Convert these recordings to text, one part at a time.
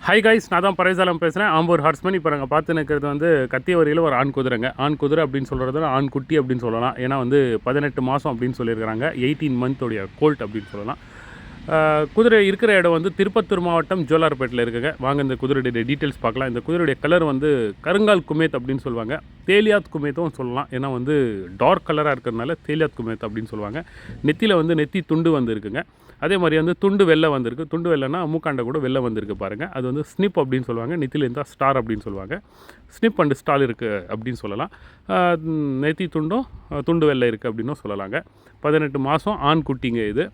Hi guys, நான் தான் பரைசாலம் பேசுகிறேன். ஆம்பூர் ஹார்ஸ்மேன். இப்போ நாங்கள் பார்த்து நிற்கிறது வந்து கத்தியவரியில் ஒரு ஆண் குதிரைங்க. ஆண் குதிரை அப்படின்னு சொல்கிறது ஆண் குட்டி அப்படின்னு சொல்லலாம். ஏன்னா வந்து 18 மாதம் அப்படின்னு சொல்லியிருக்கிறாங்க. 18 மந்த்தோடைய கோல்ட் அப்படின்னு சொல்லலாம். குதிரை இருக்கிற இடம் வந்து திருப்பத்தூர் மாவட்டம் ஜோலார்பேட்டில் இருக்குங்க. வாங்க இந்த குதிரையுடைய டீட்டெயில்ஸ் பார்க்கலாம். இந்த குதிரையுடைய கலர் வந்து கருங்கால் குமேத் அப்படின்னு சொல்லுவாங்க. தேலியாத் குமேத்தும் சொல்லலாம். ஏன்னா வந்து டார்க் கலராக இருக்கிறதுனால தேலியாத் குமேத் அப்படின்னு சொல்லுவாங்க. நெத்தியில் வந்து நெத்தி துண்டு வந்து இருக்குங்க. அதே மாதிரி வந்து துண்டு வெள்ளை வந்திருக்கு. துண்டு வெள்ளைனா மூக்காண்டை கூட வெள்ளை வந்திருக்கு பாருங்கள். அது வந்து ஸ்னிப் அப்படின்னு சொல்லுவாங்க. நெத்தியில் இருந்தால் ஸ்டார் அப்படின்னு சொல்லுவாங்க. ஸ்னிப் அண்டு ஸ்டால் இருக்குது அப்படின்னு சொல்லலாம். நெத்தி துண்டும் துண்டு வெள்ளை இருக்குது அப்படின்னும் சொல்லலாங்க. 18 மாதம் ஆண் குட்டிங்க இது.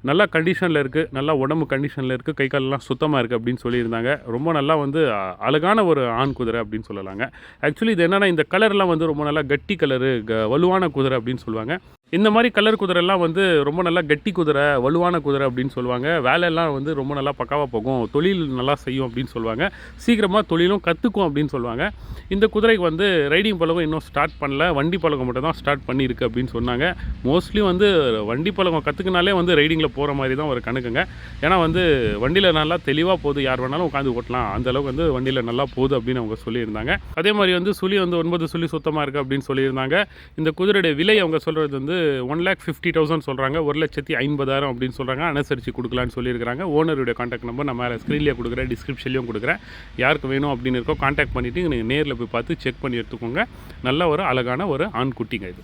நல்லா கண்டிஷனில் இருக்குது. நல்லா உடம்பு கண்டிஷனில் இருக்குது. கை காலெல்லாம் சுத்தமாக இருக்குது அப்படின்னு சொல்லியிருந்தாங்க. ரொம்ப நல்லா வந்து அழகான ஒரு ஆண் குதிரை அப்படின்னு சொல்லலாங்க. ஆக்சுவலி இது என்னென்னா, இந்த கலர்லாம் வந்து ரொம்ப நல்லா கட்டி கலரு, வலுவான குதிரை அப்படின்னு சொல்லுவாங்க. இந்த மாதிரி கலர் குதிரைலாம் வந்து ரொம்ப நல்லா கட்டி குதிரை, வலுவான குதிரை அப்படின்னு சொல்லுவாங்க. வேலையெல்லாம் வந்து ரொம்ப நல்லா பக்காவாக போகும், தொழில் நல்லா செய்யும் அப்படின்னு சொல்லுவாங்க. சீக்கிரமாக தொழிலும் கற்றுக்கும் அப்படின்னு சொல்லுவாங்க. இந்த குதிரைக்கு வந்து ரைடிங் பழக்கம் இன்னும் ஸ்டார்ட் பண்ணல. வண்டி பழக்கம் மட்டும் தான் ஸ்டார்ட் பண்ணியிருக்கு அப்படின்னு சொன்னாங்க. மோஸ்ட்லி வந்து வண்டி பழக்கம் கற்றுக்கினாலே வந்து ரைடிங்கில் போகிற மாதிரி தான் ஒரு கணக்குங்க. ஏன்னா வந்து வண்டியில் நல்லா தெளிவாக போகுது, யார் வேணாலும் உட்காந்து ஓட்டலாம், அந்தளவுக்கு வந்து வண்டியில் நல்லா போகுது அப்படின்னு அவங்க சொல்லியிருந்தாங்க. அதே மாதிரி வந்து சுழி வந்து 9 சுழி சுத்தமாக இருக்குது அப்படின்னு சொல்லியிருந்தாங்க. இந்த குதிரையுடைய விலை அவங்க சொல்கிறது வந்து 1,50,000 சொல்கிறாங்க. 1,50,000 அப்படின்னு சொல்கிறாங்க. அனுசரித்து கொடுக்கலான்னு சொல்லியிருக்கிறாங்க. ஓனருடைய கான்டாக்ட் நம்பர் நான் மேலே ஸ்க்ரீன்லேயே கொடுக்குறேன், டிஸ்கிரிப்ஷன்லேயும் கொடுக்குறேன். யாருக்கு வேணும் அப்படின்னு இருக்கோ கான்டாக்ட் பண்ணிவிட்டு நீங்கள் நேரில் போய் பார்த்து செக் பண்ணி எடுத்துக்கோங்க. நல்ல ஒரு அழகான ஒரு ஆண் குட்டிங்க இது.